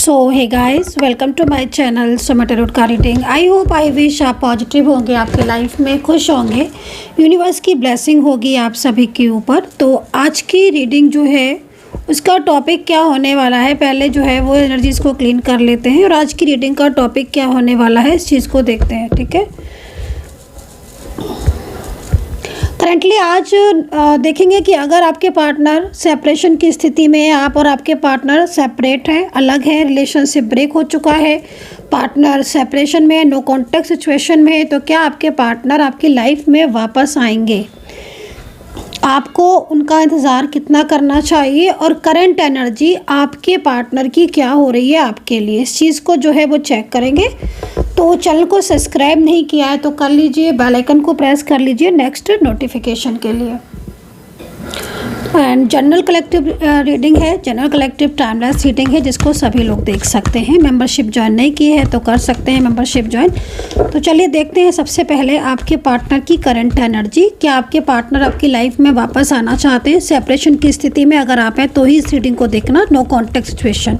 So hey guys, welcome to my channel Suma tarot card reading. I hope I wish आप positive होंगे, आपके life में खुश होंगे, यूनिवर्स की ब्लेसिंग होगी आप सभी के ऊपर। तो आज की रीडिंग जो है उसका टॉपिक क्या होने वाला है, पहले जो है वो एनर्जीज़ को क्लीन कर लेते हैं और आज की रीडिंग का टॉपिक क्या होने वाला है इस चीज़ को देखते हैं। ठीक है, करेंटली आज देखेंगे कि अगर आपके पार्टनर सेपरेशन की स्थिति में है, आप और आपके पार्टनर सेपरेट हैं, अलग है, रिलेशनशिप ब्रेक हो चुका है, पार्टनर सेपरेशन में है, नो कॉन्टैक्ट सिचुएशन में है, तो क्या आपके पार्टनर आपकी लाइफ में वापस आएंगे? आपको उनका इंतज़ार कितना करना चाहिए और करंट एनर्जी आपके पार्टनर की क्या हो रही है आपके लिए, इस चीज़ को जो है वो चेक करेंगे। तो चैनल को सब्सक्राइब नहीं किया है तो कर लीजिए, बेल आइकन को प्रेस कर लीजिए नेक्स्ट नोटिफिकेशन के लिए। एंड जनरल कलेक्टिव रीडिंग है, जनरल कलेक्टिव टाइमलेस रीडिंग है जिसको सभी लोग देख सकते हैं। मेंबरशिप ज्वाइन नहीं की है तो कर सकते हैं मेंबरशिप ज्वाइन। तो चलिए देखते हैं सबसे पहले आपके पार्टनर की करंट एनर्जी। क्या आपके पार्टनर आपकी लाइफ में वापस आना चाहते हैं? सेपरेशन की स्थिति में अगर आप हैं तो ही इस रीडिंग को देखना, नो कॉन्टैक्ट सिचुएशन।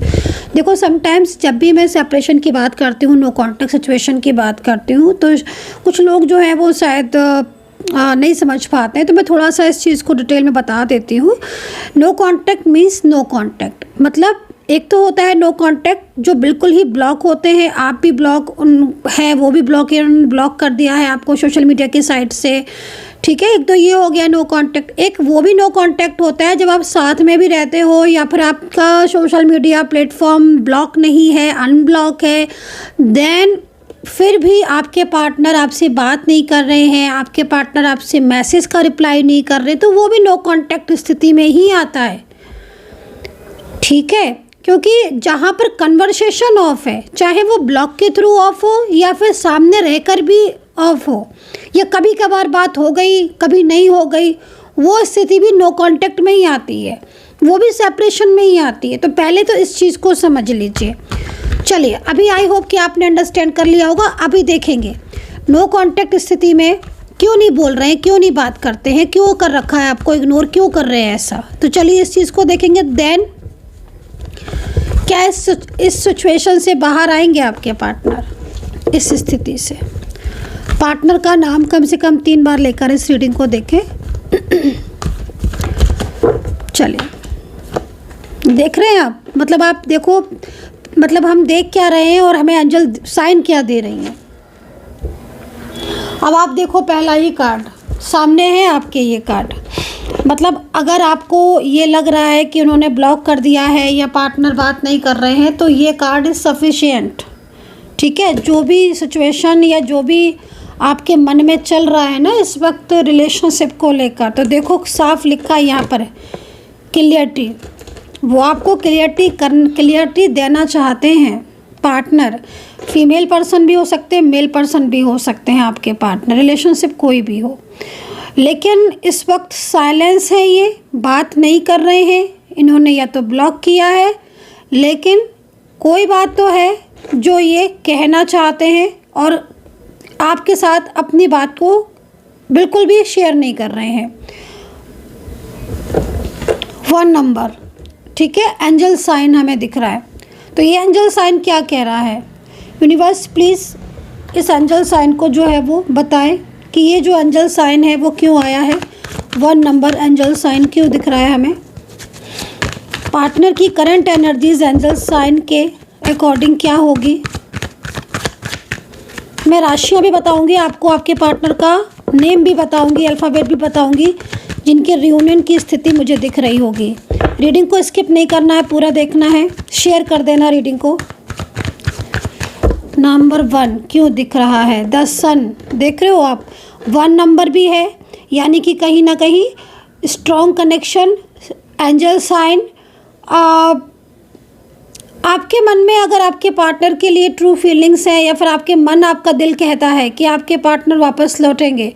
देखो समटाइम्स जब भी मैं सेपरेशन की बात करती हूँ, नो कॉन्टैक्ट सिचुएशन की बात करती हूँ, तो कुछ लोग जो है वो शायद नहीं समझ पाते हैं, तो मैं थोड़ा सा इस चीज़ को डिटेल में बता देती हूँ। No contact means no contact, मतलब एक तो होता है नो कॉन्टैक्ट जो बिल्कुल ही ब्लॉक होते हैं, आप भी ब्लॉक है, वो भी ब्लॉक है, उन्होंने ब्लॉक कर दिया है आपको सोशल मीडिया की साइट से। ठीक है, एक तो ये हो गया नो कॉन्टैक्ट। एक वो भी नो कॉन्टैक्ट होता है जब आप साथ में भी रहते हो या फिर आपका सोशल मीडिया प्लेटफॉर्म ब्लॉक नहीं है, अनब्लॉक है, देन फिर भी आपके पार्टनर आपसे बात नहीं कर रहे हैं, आपके पार्टनर आपसे मैसेज का रिप्लाई नहीं कर रहे, तो वो भी नो कॉन्टैक्ट स्थिति में ही आता है। ठीक है, क्योंकि जहाँ पर कन्वर्सेशन ऑफ है, चाहे वो ब्लॉक के थ्रू ऑफ हो या फिर सामने रहकर भी ऑफ हो, या कभी कभार बात हो गई कभी नहीं हो गई, वो स्थिति भी नो कॉन्टैक्ट में ही आती है, वो भी सेपरेशन में ही आती है। तो पहले तो इस चीज़ को समझ लीजिए। चलिए, अभी आई होप कि आपने अंडरस्टैंड कर लिया होगा। अभी देखेंगे नो कॉन्टैक्ट स्थिति में क्यों नहीं बोल रहे हैं, क्यों नहीं बात करते हैं, क्यों कर रखा है आपको, इग्नोर क्यों कर रहे हैं ऐसा। तो चलिए इस चीज़ को देखेंगे। देन क्या इस सिचुएशन से बाहर आएंगे आपके पार्टनर, इस स्थिति से। पार्टनर का नाम कम से कम 3 बार लेकर इस रीडिंग को देखें। चलिए, देख रहे हैं आप, मतलब आप देखो, मतलब हम देख क्या रहे हैं और हमें एंजल साइन क्या दे रही हैं। अब आप देखो, पहला ही कार्ड सामने है आपके, ये कार्ड, मतलब अगर आपको ये लग रहा है कि उन्होंने ब्लॉक कर दिया है या पार्टनर बात नहीं कर रहे हैं, तो ये कार्ड इज सफिशिएंट। ठीक है, जो भी सिचुएशन या जो भी आपके मन में चल रहा है ना इस वक्त रिलेशनशिप को लेकर, तो देखो साफ लिखा है यहाँ पर क्लियरिटी। वो आपको क्लियरिटी देना चाहते हैं पार्टनर। फीमेल पर्सन भी हो सकते हैं, मेल पर्सन भी हो सकते हैं आपके पार्टनर, रिलेशनशिप कोई भी हो, लेकिन इस वक्त साइलेंस है, ये बात नहीं कर रहे हैं, इन्होंने या तो ब्लॉक किया है, लेकिन कोई बात तो है जो ये कहना चाहते हैं और आपके साथ अपनी बात को बिल्कुल भी शेयर नहीं कर रहे हैं। 1 नंबर, ठीक है, एंजल साइन हमें दिख रहा है। तो ये एंजल साइन क्या कह रहा है? यूनिवर्स प्लीज़ इस एंजल साइन को जो है वो बताएं कि ये जो एंजल साइन है वो क्यों आया है। 1 नंबर एंजल साइन क्यों दिख रहा है हमें? पार्टनर की करंट एनर्जीज एंजल साइन के अकॉर्डिंग क्या होगी? मैं राशियाँ भी बताऊंगी आपको, आपके पार्टनर का नेम भी बताऊंगी, अल्फ़ाबेट भी बताऊंगी, जिनके रियूनियन की स्थिति मुझे दिख रही होगी। रीडिंग को स्किप नहीं करना है, पूरा देखना है, शेयर कर देना रीडिंग को। नंबर 1 क्यों दिख रहा है? द सन, देख रहे हो आप, 1 नंबर भी है, यानी कि कहीं ना कहीं स्ट्रॉन्ग कनेक्शन, एंजल साइन। आपके मन में अगर आपके पार्टनर के लिए ट्रू फीलिंग्स हैं या फिर आपके मन, आपका दिल कहता है कि आपके पार्टनर वापस लौटेंगे,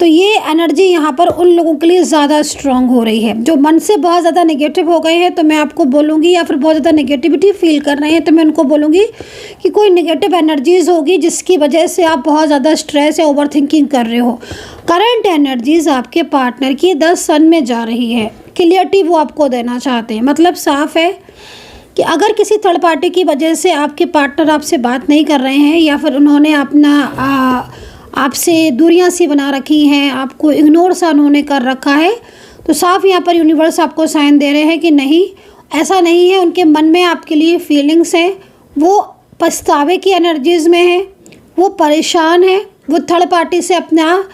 तो ये एनर्जी यहाँ पर उन लोगों के लिए ज़्यादा स्ट्रॉन्ग हो रही है जो मन से बहुत ज़्यादा नेगेटिव हो गए हैं। तो मैं आपको बोलूँगी, या फिर बहुत ज़्यादा नेगेटिविटी फील कर रहे हैं, तो मैं उनको बोलूँगी कि कोई नेगेटिव एनर्जीज़ होगी जिसकी वजह से आप बहुत ज़्यादा स्ट्रेस या ओवर थिंकिंग कर रहे हो। करंट एनर्जीज़ आपके पार्टनर की 10 सन में जा रही है, क्लियरिटी वो आपको देना चाहते हैं, मतलब साफ है कि अगर किसी थर्ड पार्टी की वजह से आपके पार्टनर आपसे बात नहीं कर रहे हैं या फिर उन्होंने अपना आपसे दूरियां सी बना रखी हैं, आपको इग्नोर सा उन्होंने कर रखा है, तो साफ यहाँ पर यूनिवर्स आपको साइन दे रहे हैं कि नहीं, ऐसा नहीं है। उनके मन में आपके लिए फीलिंग्स हैं, वो पछतावे की एनर्जीज़ में है, वो परेशान है, वो थर्ड पार्टी से अपना,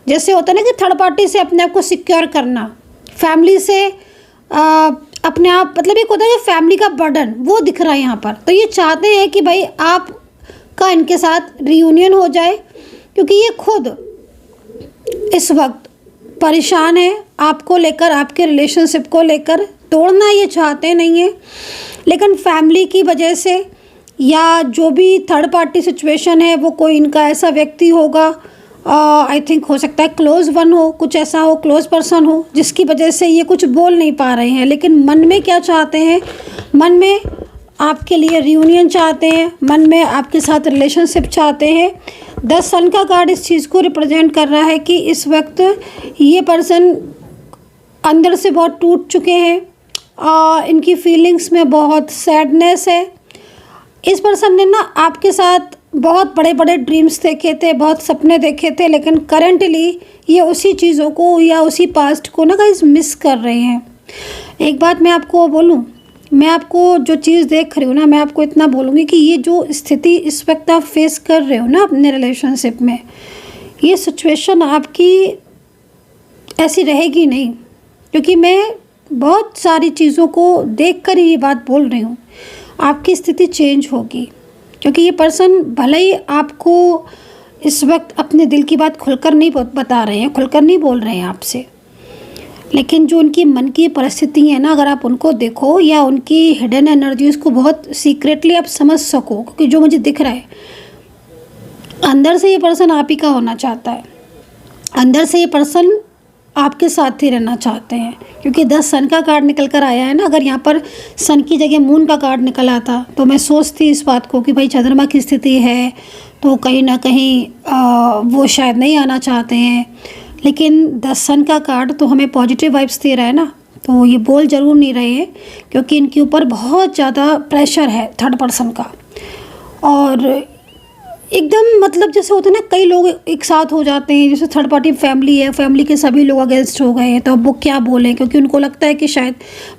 जैसे होता है ना कि थर्ड पार्टी से अपने आप को सिक्योर करना, फैमिली से अपने आप, मतलब एक होता है जो फैमिली का बर्डन, वो दिख रहा है यहाँ पर। तो ये चाहते हैं कि भाई आपका इनके साथ रियूनियन हो जाए, क्योंकि ये खुद इस वक्त परेशान है आपको लेकर, आपके रिलेशनशिप को लेकर। तोड़ना ये चाहते नहीं है, लेकिन फैमिली की वजह से या जो भी थर्ड पार्टी सिचुएशन है, वो कोई इनका ऐसा व्यक्ति होगा, आई थिंक हो सकता है क्लोज वन हो, कुछ ऐसा हो, क्लोज पर्सन हो, जिसकी वजह से ये कुछ बोल नहीं पा रहे हैं। लेकिन मन में क्या चाहते हैं, मन में आपके लिए रियूनियन चाहते हैं, मन में आपके साथ रिलेशनशिप चाहते हैं। 10 सन का कार्ड इस चीज़ को रिप्रेजेंट कर रहा है कि इस वक्त ये पर्सन अंदर से बहुत टूट चुके हैं, इनकी फीलिंग्स में बहुत सैडनेस है। इस पर्सन ने ना आपके साथ बहुत बड़े बड़े ड्रीम्स देखे थे, बहुत सपने देखे थे, लेकिन करेंटली ये उसी चीज़ों को या उसी पास्ट को ना गाइस मिस कर रहे हैं। एक बात मैं आपको बोलूँ, मैं आपको जो चीज़ देख रही हूँ ना, मैं आपको इतना बोलूँगी कि ये जो स्थिति इस वक्त आप फेस कर रहे हो ना अपने रिलेशनशिप में, ये सिचुएशन आपकी ऐसी रहेगी नहीं, क्योंकि मैं बहुत सारी चीज़ों को देख कर ही ये बात बोल रही हूँ। आपकी स्थिति चेंज होगी, क्योंकि ये पर्सन भले ही आपको इस वक्त अपने दिल की बात खुलकर नहीं बता रहे हैं, खुलकर नहीं बोल रहे हैं आपसे, लेकिन जो उनकी मन की परिस्थिति है ना, अगर आप उनको देखो या उनकी हिडन एनर्जीज को बहुत सीक्रेटली आप समझ सको, क्योंकि जो मुझे दिख रहा है, अंदर से ये पर्सन आप ही का होना चाहता है, अंदर से ये पर्सन आपके साथ ही रहना चाहते हैं। क्योंकि 10 सन का कार्ड निकल कर आया है ना, अगर यहाँ पर सन की जगह मून का कार्ड निकल आता तो मैं सोचती इस बात को कि भाई चंद्रमा की स्थिति है तो कहीं ना कहीं वो शायद नहीं आना चाहते हैं, लेकिन 10 सन का कार्ड तो हमें पॉजिटिव वाइब्स दे रहा है ना, तो ये बोल ज़रूर नहीं रहे हैं, क्योंकि इनके ऊपर बहुत ज़्यादा प्रेशर है थर्ड पर्सन का। और एकदम मतलब जैसे होता है ना, कई लोग एक साथ हो जाते हैं, जैसे थर्ड पार्टी फैमिली है, फैमिली के सभी लोग अगेंस्ट हो गए हैं, तो अब वो क्या बोलें, क्योंकि उनको लगता है कि शायद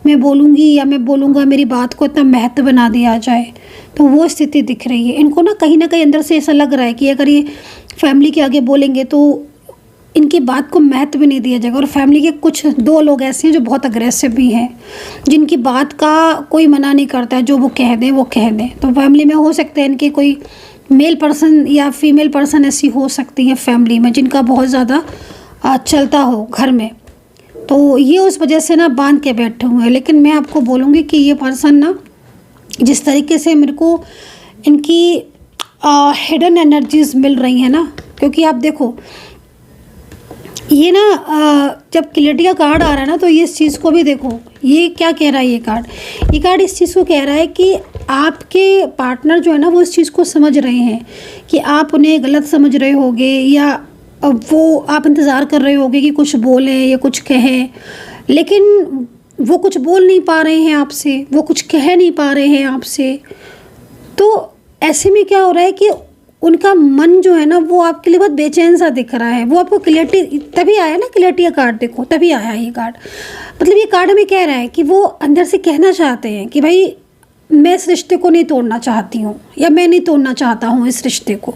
मैं बोलूँगी या मैं बोलूँगा मेरी बात को इतना महत्व बना दिया जाए। तो वो स्थिति दिख रही है इनको ना, कहीं ना कहीं अंदर से ऐसा लग रहा है कि अगर ये फैमिली के आगे बोलेंगे तो इनकी बात को महत्व भी नहीं दिया जाएगा। और फैमिली के कुछ 2 लोग ऐसे हैं जो बहुत अग्रेसिव भी हैं, जिनकी बात का कोई मना नहीं करता है, जो वो कह दें वो कह दें। तो फैमिली में हो सकते हैं इनके कोई मेल पर्सन या फीमेल पर्सन ऐसी हो सकती है फैमिली में, जिनका बहुत ज़्यादा चलता हो घर में, तो ये उस वजह से ना बांध के बैठे हुए हैं। लेकिन मैं आपको बोलूँगी कि ये पर्सन ना, जिस तरीके से मेरे को इनकी हिडन एनर्जीज मिल रही हैं ना, क्योंकि आप देखो ये ना जब क्लैरिटी का कार्ड आ रहा है ना, तो ये इस चीज़ को भी देखो, ये क्या कह रहा है ये कार्ड इस चीज़ को कह रहा है कि आपके पार्टनर जो है ना, वो इस चीज़ को समझ रहे हैं कि आप उन्हें गलत समझ रहे होगे, या वो आप इंतज़ार कर रहे होगे कि कुछ बोले या कुछ कहे, लेकिन वो कुछ बोल नहीं पा रहे हैं आपसे, वो कुछ कह नहीं पा रहे हैं आपसे। तो ऐसे में क्या हो रहा है कि उनका मन जो है ना, वो आपके लिए बहुत बेचैन सा दिख रहा है। वो आपको क्लैरिटी तभी आया ना, क्लैरिटी का कार्ड देखो, तभी आया ये कार्ड। मतलब ये कार्ड हमें कह रहा है कि वो अंदर से कहना चाहते हैं कि भाई मैं इस रिश्ते को नहीं तोड़ना चाहती हूँ, या मैं नहीं तोड़ना चाहता हूँ इस रिश्ते को।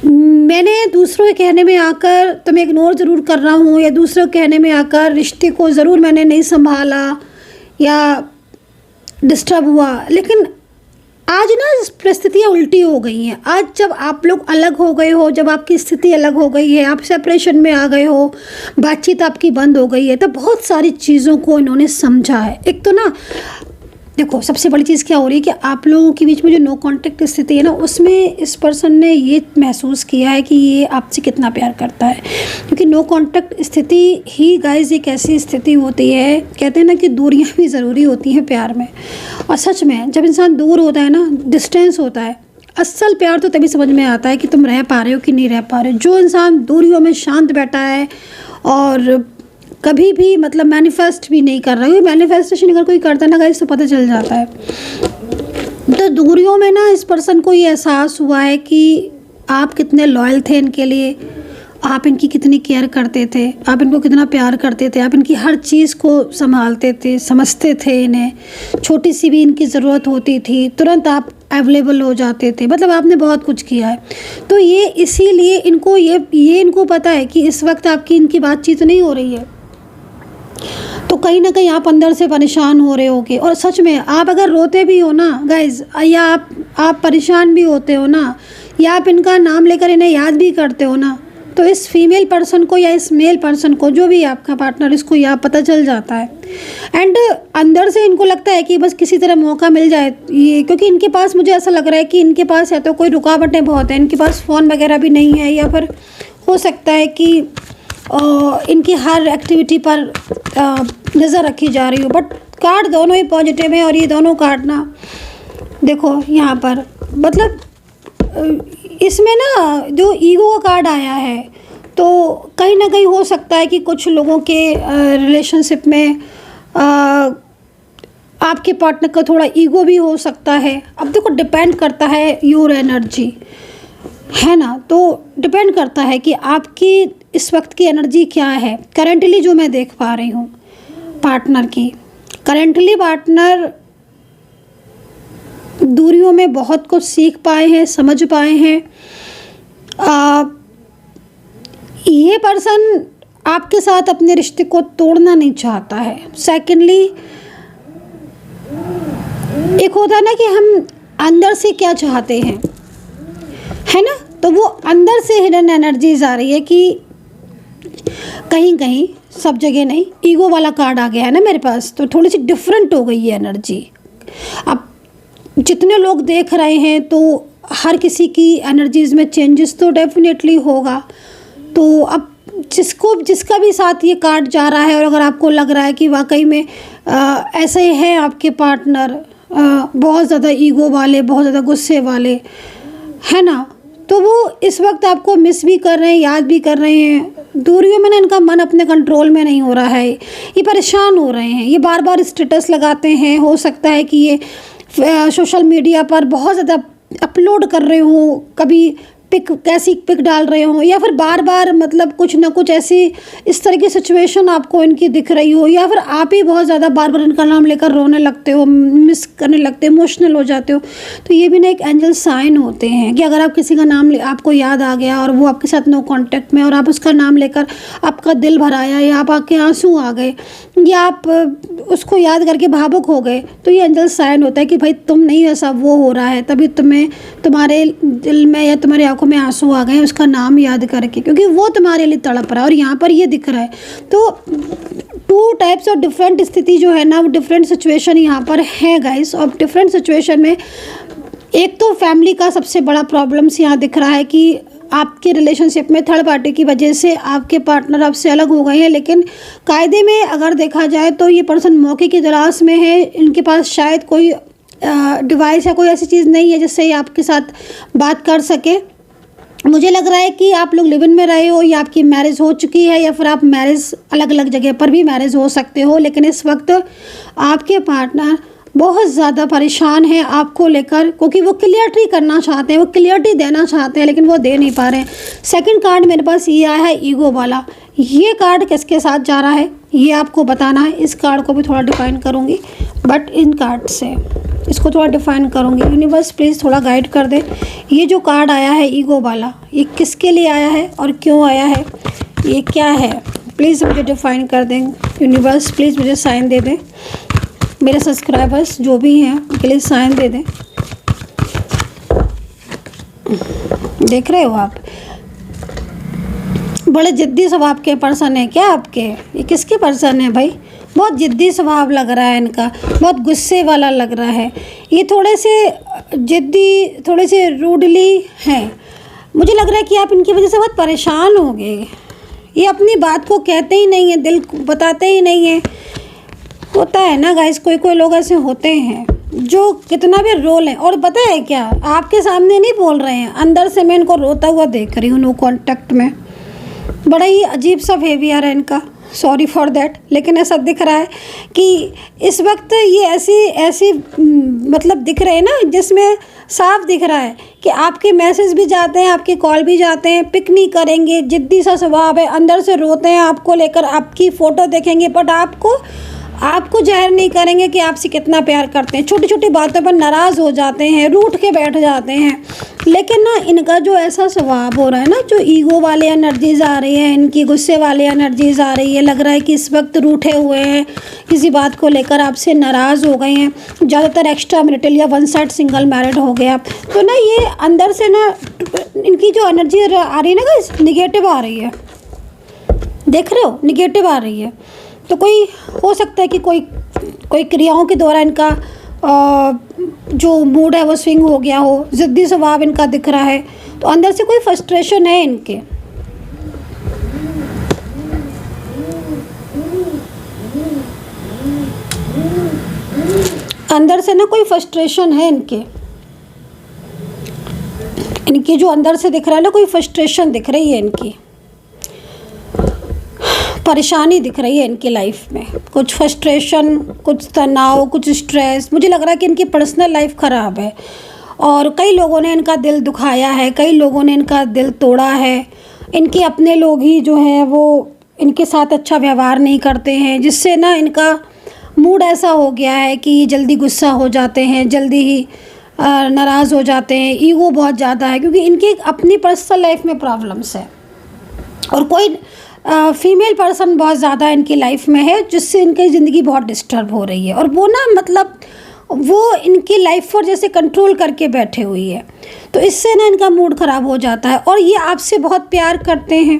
मैंने दूसरों के कहने में आकर तुम्हें इग्नोर ज़रूर कर रहा हूँ, या दूसरों के कहने में आकर रिश्ते को ज़रूर मैंने नहीं संभाला या डिस्टर्ब हुआ, लेकिन आज ना परिस्थितियाँ उल्टी हो गई हैं। आज जब आप लोग अलग हो गए हो, जब आपकी स्थिति अलग हो गई है, आप सेपरेशन में आ गए हो, बातचीत आपकी बंद हो गई है, तो बहुत सारी चीज़ों को इन्होंने समझा है। एक तो ना देखो, सबसे बड़ी चीज़ क्या हो रही है कि आप लोगों के बीच में जो नो कांटेक्ट स्थिति है ना, उसमें इस पर्सन ने ये महसूस किया है कि ये आपसे कितना प्यार करता है। क्योंकि नो कांटेक्ट स्थिति ही गाइस एक ऐसी स्थिति होती है, कहते हैं ना कि दूरियां भी ज़रूरी होती हैं प्यार में। और सच में जब इंसान दूर होता है ना, डिस्टेंस होता है, असल प्यार तो तभी समझ में आता है कि तुम रह पा रहे हो कि नहीं रह पा रहे हो। जो इंसान दूरियों में शांत बैठा है और कभी भी मतलब मैनिफेस्ट भी नहीं कर रहा है। मैनिफेस्टेशन अगर कोई करता है ना गाइस तो पता चल जाता है। तो दूरियों में ना इस पर्सन को ये एहसास हुआ है कि आप कितने लॉयल थे इनके लिए, आप इनकी कितनी केयर करते थे, आप इनको कितना प्यार करते थे, आप इनकी हर चीज़ को संभालते थे, समझते थे इन्हें, छोटी सी भी इनकी ज़रूरत होती थी तुरंत आप अवेलेबल हो जाते थे, मतलब आपने बहुत कुछ किया है। तो ये इसीलिए इनको ये इनको पता है कि इस वक्त आपकी इनकी बातचीत नहीं हो रही है, तो कहीं ना कहीं आप अंदर से परेशान हो रहे होगे। और सच में आप अगर रोते भी हो ना गाइज, या आप परेशान भी होते हो ना, या आप इनका नाम लेकर इन्हें याद भी करते हो ना, तो इस फीमेल पर्सन को या इस मेल पर्सन को, जो भी आपका पार्टनर, इसको यह पता चल जाता है। एंड अंदर से इनको लगता है कि बस किसी तरह मौका मिल जाए ये, क्योंकि इनके पास मुझे ऐसा लग रहा है कि इनके पास या तो कोई रुकावटें बहुत हैं, इनके पास फ़ोन वगैरह भी नहीं है, या फिर हो सकता है कि इनकी हर एक्टिविटी पर नज़र रखी जा रही हो। बट कार्ड दोनों ही पॉजिटिव है, और ये दोनों कार्ड ना देखो यहाँ पर, मतलब इसमें ना जो ईगो का कार्ड आया है, तो कहीं ना कहीं हो सकता है कि कुछ लोगों के रिलेशनशिप में आपके पार्टनर का थोड़ा ईगो भी हो सकता है। अब देखो डिपेंड करता है योर एनर्जी, है ना, तो डिपेंड करता है कि आपकी इस वक्त की एनर्जी क्या है। करंटली जो मैं देख पा रही हूँ पार्टनर की, करंटली पार्टनर दूरियों में बहुत कुछ सीख पाए हैं, समझ पाए हैं। ये पर्सन आपके साथ अपने रिश्ते को तोड़ना नहीं चाहता है। सेकेंडली, एक होता है ना कि हम अंदर से क्या चाहते हैं, है ना, तो वो अंदर से हिडन एनर्जीज आ रही है कि कहीं कहीं, सब जगह नहीं। ईगो वाला कार्ड आ गया है ना मेरे पास, तो थोड़ी सी डिफरेंट हो गई है एनर्जी। अब जितने लोग देख रहे हैं तो हर किसी की एनर्जीज़ में चेंजेस तो डेफिनेटली होगा। तो अब जिसका भी साथ ये कार्ड जा रहा है, और अगर आपको लग रहा है कि वाकई में ऐसे है आपके पार्टनर, बहुत ज़्यादा ईगो वाले, बहुत ज़्यादा गुस्से वाले, है ना, तो वो इस वक्त आपको मिस भी कर रहे हैं, याद भी कर रहे हैं। दूरियों में ना इनका मन अपने कंट्रोल में नहीं हो रहा है, ये परेशान हो रहे हैं, ये बार बार स्टेटस लगाते हैं। हो सकता है कि ये सोशल मीडिया पर बहुत ज़्यादा अपलोड कर रहे हो, कभी पिक, कैसी पिक डाल रहे हो, या फिर बार बार मतलब कुछ ना कुछ ऐसी इस तरह की सिचुएशन आपको इनकी दिख रही हो, या फिर आप ही बहुत ज़्यादा बार बार इनका नाम लेकर रोने लगते हो, मिस करने लगते हो, इमोशनल हो जाते हो। तो ये भी ना एक एंजल साइन होते हैं कि अगर आप किसी का नाम आपको याद आ गया और वो आपके साथ नो कांटेक्ट में, और आप उसका नाम लेकर आपका दिल भराया, या आप आके आंसू आ गए, या आप उसको याद करके भावुक हो गए, तो ये एंजल साइन होता है कि भाई तुम नहीं, ऐसा वो हो रहा है, तभी तुम्हारे दिल में या तुम्हारे आंखों में आंसू आ गए उसका नाम याद करके, क्योंकि वो तुम्हारे लिए तड़प रहा है और यहाँ पर ये दिख रहा है। तो टू टाइप्स ऑफ डिफरेंट स्थिति जो है ना, वो डिफरेंट सिचुएशन यहाँ पर है गाइस। और डिफरेंट सिचुएशन में एक तो फैमिली का सबसे बड़ा प्रॉब्लम्स यहाँ दिख रहा है कि आपके रिलेशनशिप में थर्ड पार्टी की वजह से आपके पार्टनर आपसे अलग हो गए हैं। लेकिन कायदे में अगर देखा जाए तो ये पर्सन मौके की तलाश में है, इनके पास शायद कोई डिवाइस या कोई ऐसी चीज़ नहीं है जिससे ये आपके साथ बात कर सके। मुझे लग रहा है कि आप लोग लिव इन में रहे हो, या आपकी मैरिज हो चुकी है, या फिर आप मैरिज अलग अलग जगह पर भी मैरिज हो सकते हो। लेकिन इस वक्त आपके पार्टनर बहुत ज़्यादा परेशान है आपको लेकर, क्योंकि वो क्लियरिटी करना चाहते हैं, वो क्लियरिटी देना चाहते हैं, लेकिन वो दे नहीं पा रहे हैं। सेकंड कार्ड मेरे पास ये आया है ईगो वाला। ये कार्ड किसके साथ जा रहा है ये आपको बताना है। इस कार्ड को भी थोड़ा डिफाइन करूँगी, बट इन कार्ड से इसको थोड़ा डिफाइन करूँगी। यूनिवर्स प्लीज़ थोड़ा गाइड कर दे। ये जो कार्ड आया है ईगो वाला, ये किसके लिए आया है और क्यों आया है, ये क्या है, प्लीज़ मुझे डिफाइन कर दें। यूनिवर्स प्लीज़ मुझे साइन दे दें। मेरे सब्सक्राइबर्स जो भी हैं उनके लिए साइन दे दें। देख रहे हो आप, बड़े जिद्दी स्वभाव के पर्सन है क्या आपके? ये किसके पर्सन है भाई? बहुत जिद्दी स्वभाव लग रहा है इनका, बहुत गुस्से वाला लग रहा है। ये थोड़े से जिद्दी, थोड़े से रूडली हैं। मुझे लग रहा है कि आप इनकी वजह से बहुत परेशान हो गए। ये अपनी बात को कहते ही नहीं है, दिल बताते ही नहीं है। होता है ना गाइस, कोई कोई लोग ऐसे होते हैं जो कितना भी रोल है, और पता है क्या, आपके सामने नहीं बोल रहे हैं, अंदर से मैं इनको रोता हुआ देख रही हूँ नो कॉन्टैक्ट में। बड़ा ही अजीब सा बिहेवियर है इनका, सॉरी फॉर दैट, लेकिन ऐसा दिख रहा है कि इस वक्त ये ऐसी मतलब दिख रहे हैं ना, जिसमें साफ दिख रहा है कि आपके मैसेज भी जाते हैं, आपके कॉल भी जाते हैं, पिक नहीं करेंगे, जिद्दी सा स्वभाव है, अंदर से रोते हैं आपको लेकर, आपकी फ़ोटो देखेंगे बट आपको जाहिर नहीं करेंगे कि आपसे कितना प्यार करते हैं। छोटी छोटी बातों पर नाराज़ हो जाते हैं, रूठ के बैठ जाते हैं। लेकिन ना इनका जो ऐसा स्वभाव हो रहा है ना, जो ईगो वाले एनर्जीज़ आ रही है, इनकी गुस्से वाले एनर्जीज़ आ रही है, लग रहा है कि इस वक्त रूठे हुए हैं, किसी बात को लेकर आपसे नाराज़ हो गए हैं, ज़्यादातर एक्स्ट्रा मैरिटल या वन साइड सिंगल मैरिड हो गया। तो ना ये अंदर से ना इनकी जो एनर्जी आ रही है ना, निगेटिव आ रही है, देख रहे हो, निगेटिव आ रही है। तो कोई हो सकता है कि कोई क्रियाओं के द्वारा इनका जो मूड है वो स्विंग हो गया हो, ज़िद्दी स्वभाव इनका दिख रहा है, तो अंदर से कोई फ्रस्ट्रेशन है इनके। अंदर से ना कोई फ्रस्ट्रेशन है इनकी जो अंदर से दिख रहा है ना, कोई फ्रस्ट्रेशन दिख रही है, इनकी परेशानी दिख रही है इनकी लाइफ में, कुछ फ्रस्ट्रेशन, कुछ तनाव, कुछ स्ट्रेस। मुझे लग रहा है कि इनकी पर्सनल लाइफ ख़राब है और कई लोगों ने इनका दिल दुखाया है, कई लोगों ने इनका दिल तोड़ा है। इनके अपने लोग ही जो हैं वो इनके साथ अच्छा व्यवहार नहीं करते हैं, जिससे ना इनका मूड ऐसा हो गया है कि जल्दी गुस्सा हो जाते हैं, जल्दी ही नाराज़ हो जाते हैं, ईगो बहुत ज़्यादा है, क्योंकि इनकी अपनी पर्सनल लाइफ में प्रॉब्लम्स है और कोई फीमेल पर्सन बहुत ज़्यादा इनकी लाइफ में है, जिससे इनकी ज़िंदगी बहुत डिस्टर्ब हो रही है और वो ना मतलब वो इनकी लाइफ पर जैसे कंट्रोल करके बैठे हुई है। तो इससे ना इनका मूड ख़राब हो जाता है और ये आपसे बहुत प्यार करते हैं,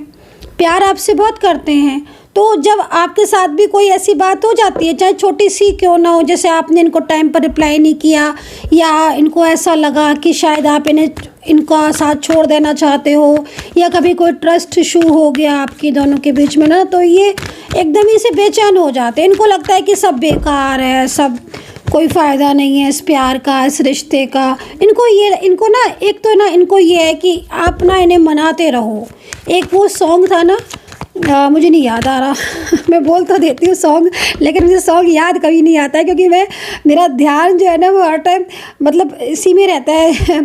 प्यार आपसे बहुत करते हैं। तो जब आपके साथ भी कोई ऐसी बात हो जाती है, चाहे छोटी सी क्यों ना हो, जैसे आपने इनको टाइम पर रिप्लाई नहीं किया या इनको ऐसा लगा कि शायद आप इनका साथ छोड़ देना चाहते हो, या कभी कोई ट्रस्ट इशू हो गया आपकी दोनों के बीच में ना, तो ये एकदम ही से बेचैन हो जाते हैं। इनको लगता है कि सब बेकार है, सब कोई फ़ायदा नहीं है इस प्यार का, इस रिश्ते का। इनको ना एक तो ना इनको ये है कि आप ना इन्हें मनाते रहो। एक वो सॉन्ग था ना, मुझे नहीं याद आ रहा मैं बोल तो देती हूँ सॉन्ग, लेकिन मुझे सॉन्ग याद कभी नहीं आता है, क्योंकि मेरा ध्यान जो है ना वो हर टाइम मतलब इसी में रहता है,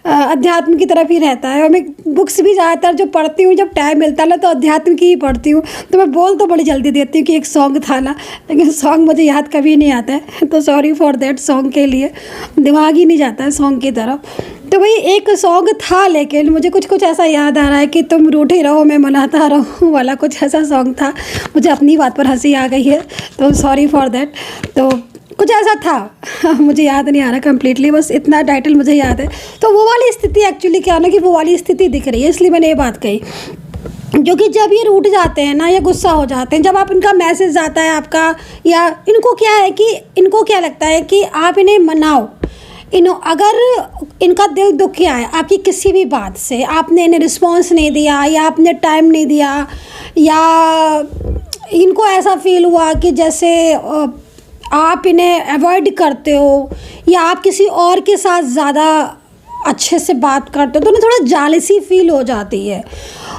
अध्यात्म की तरफ ही रहता है। और मैं बुक्स भी ज़्यादातर जो पढ़ती हूँ, जब टाइम मिलता है ना, तो अध्यात्म की ही पढ़ती हूँ। तो मैं बोल तो बड़ी जल्दी देती हूँ कि एक सॉन्ग था ना, लेकिन सॉन्ग मुझे याद कभी नहीं आता है, तो सॉरी फॉर देट। सॉन्ग के लिए दिमाग ही नहीं जाता है सॉन्ग की तरफ। तो भाई एक सॉन्ग था, लेकिन मुझे कुछ ऐसा याद आ रहा है कि तुम रूठे रहो मैं मनाता रहूँ वाला, कुछ ऐसा सॉन्ग था। मुझे अपनी बात पर हंसी आ गई है, तो सॉरी फॉर देट। तो कुछ ऐसा था मुझे याद नहीं आ रहा कंप्लीटली, बस इतना टाइटल मुझे याद है। तो वो वाली स्थिति एक्चुअली क्या ना, कि वो वाली स्थिति दिख रही है, इसलिए मैंने ये बात कही। क्योंकि जब ये रूठ जाते हैं ना या गुस्सा हो जाते हैं, जब आप इनका मैसेज आता है आपका, या इनको क्या है कि इनको क्या लगता है कि आप इन्हें मनाओ, अगर इनका दिल दुख गया है आपकी किसी भी बात से, आपने इन्हें रिस्पॉन्स नहीं दिया या आपने टाइम नहीं दिया, या इनको ऐसा फील हुआ कि जैसे आप इन्हें अवॉइड करते हो या आप किसी और के साथ ज़्यादा अच्छे से बात करते हो, तो उन्हें थोड़ा जालसी फील हो जाती है।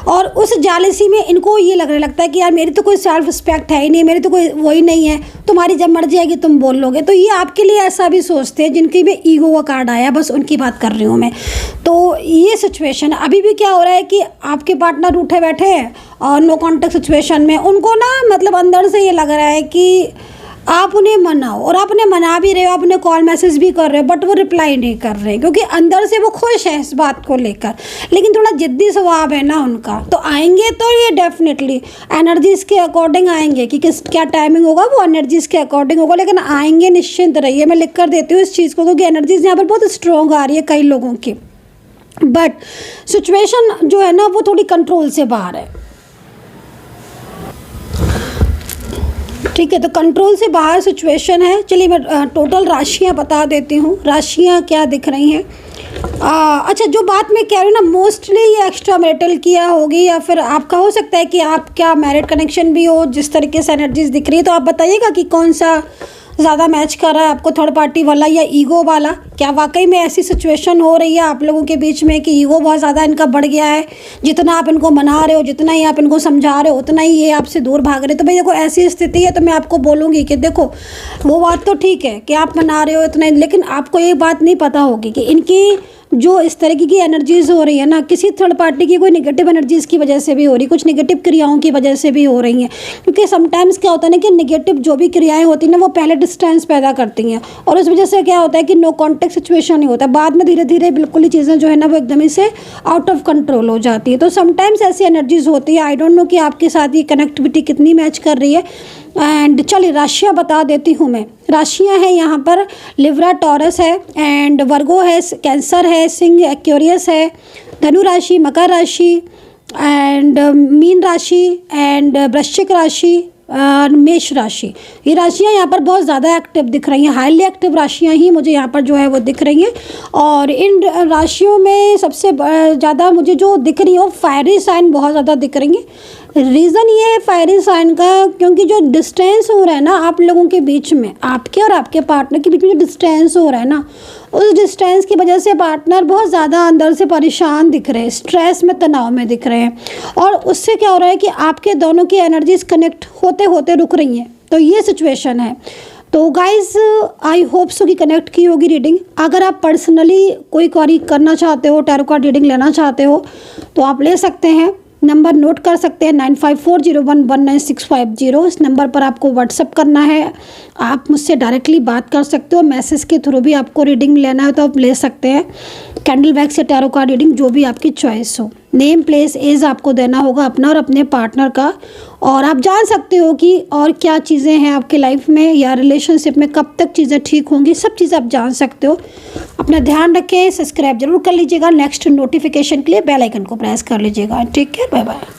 और उस जालसी में इनको ये लगने लगता है कि यार मेरी तो कोई सेल्फ रिस्पेक्ट है ही नहीं, मेरी तो कोई वही नहीं है, तुम्हारी जब मर्जी आएगी तुम बोल लोगे। तो ये आपके लिए ऐसा भी सोचते हैं जिनकी में ईगो का कार्ड आया, बस उनकी बात कर रही हूँ मैं। तो ये सिचुएशन अभी भी क्या हो रहा है कि आपके पार्टनर उठे बैठे हैं और नो कॉन्टेक्ट सिचुएशन में, उनको ना मतलब अंदर से ये लग रहा है कि आप उन्हें मनाओ, और आप उन्हें मना भी रहे हो, आप उन्हें कॉल मैसेज भी कर रहे हो, बट वो रिप्लाई नहीं कर रहे, क्योंकि अंदर से वो खुश है इस बात को लेकर, लेकिन थोड़ा जिद्दी स्वभाव है ना उनका। तो आएंगे तो ये डेफिनेटली एनर्जीज़ के अकॉर्डिंग आएंगे कि क्या टाइमिंग होगा वो एनर्जीज़ के अकॉर्डिंग होगा, लेकिन आएंगे, निश्चिंत रहिए। मैं लिख कर देती हूँ इस चीज़ को, क्योंकि एनर्जीज़ यहाँ पर बहुत स्ट्रॉन्ग आ रही है कई लोगों की, बट सिचुएशन जो है ना वो थोड़ी कंट्रोल से बाहर है। ठीक है, तो कंट्रोल से बाहर सिचुएशन है। चलिए मैं टोटल राशियाँ बता देती हूँ, राशियाँ क्या दिख रही हैं। अच्छा, जो बात मैं कह रही हूँ ना, मोस्टली ये एक्स्ट्रा मैरिटल किया होगी, या फिर आपका हो सकता है कि आप क्या मैरिड कनेक्शन भी हो, जिस तरीके से एनर्जीज दिख रही है। तो आप बताइएगा कि कौन सा ज़्यादा मैच कर रहा है आपको थर्ड पार्टी वाला या ईगो वाला? क्या वाकई में ऐसी सिचुएशन हो रही है आप लोगों के बीच में कि ईगो बहुत ज़्यादा इनका बढ़ गया है? जितना आप इनको मना रहे हो, जितना ही आप इनको समझा रहे हो, उतना ही ये आपसे दूर भाग रहे हो। तो भाई देखो, ऐसी स्थिति है तो मैं आपको बोलूँगी कि देखो, वो बात तो ठीक है कि आप मना रहे हो इतना, लेकिन आपको ये बात नहीं पता होगी कि इनकी जो इस तरीके की एनर्जीज हो रही है ना, किसी थर्ड पार्टी की कोई नेगेटिव एनर्जीज की वजह से भी हो रही, कुछ नेगेटिव क्रियाओं की वजह से भी हो रही हैं। क्योंकि समटाइम्स क्या होता है ना कि नेगेटिव जो भी क्रियाएं होती हैं ना, वो पहले डिस्टेंस पैदा करती हैं और उस वजह से क्या होता है कि नो कॉन्टेक्ट सिचुएशन नहीं होता, बाद में धीरे धीरे बिल्कुल ही चीज़ें जो है ना वो एकदम ही से आउट ऑफ कंट्रोल हो जाती है। तो समटाइम्स ऐसी एनर्जीज होती है। आई डोंट नो कि आपके साथ ये कनेक्टिविटी कितनी मैच कर रही है। एंड चलिए राशियाँ बता देती हूँ मैं। राशियाँ हैं यहाँ पर, लिब्रा टॉरस है, एंड वर्गो है, कैंसर है, सिंह एक्वेरियस है, धनु राशि, मकर राशि, एंड मीन राशि, एंड वृश्चिक राशि, मेष राशि। ये राशियाँ यहाँ पर बहुत ज़्यादा एक्टिव दिख रही हैं, हाईली एक्टिव राशियाँ ही मुझे यहाँ पर जो है वो दिख रही हैं। और इन राशियों में सबसे ज़्यादा मुझे जो दिख रही है वो फायरी साइन बहुत ज़्यादा दिख रही हैं। रीज़न ये है फायरी साइन का, क्योंकि जो डिस्टेंस हो रहा है ना आप लोगों के बीच में, आपके और आपके पार्टनर के बीच में जो डिस्टेंस हो रहा है ना, उस डिस्टेंस की वजह से पार्टनर बहुत ज़्यादा अंदर से परेशान दिख रहे हैं, स्ट्रेस में, तनाव में दिख रहे हैं। और उससे क्या हो रहा है कि आपके दोनों की एनर्जीज कनेक्ट होते होते रुक रही हैं। तो ये सिचुएशन है। तो गाइज़, आई होप सो कि कनेक्ट की होगी रीडिंग। अगर आप पर्सनली कोई क्वेरी करना चाहते हो, टैरो कार्ड रीडिंग लेना चाहते हो, तो आप ले सकते हैं। नंबर नोट कर सकते हैं 9540119650। इस नंबर पर आपको व्हाट्सअप करना है, आप मुझसे डायरेक्टली बात कर सकते हो। मैसेज के थ्रू भी आपको रीडिंग लेना है तो आप ले सकते हैं। कैंडल वैक्स या टैरो कार्ड रीडिंग, जो भी आपकी चॉइस हो। नेम, प्लेस, एज आपको देना होगा अपना और अपने पार्टनर का। और आप जान सकते हो कि और क्या चीज़ें हैं आपके लाइफ में या रिलेशनशिप में, कब तक चीज़ें ठीक होंगी, सब चीज़ें आप जान सकते हो। अपना ध्यान रखें, सब्सक्राइब जरूर कर लीजिएगा। नेक्स्ट नोटिफिकेशन के लिए बेल आइकन को प्रेस कर लीजिएगा। Take care, bye bye.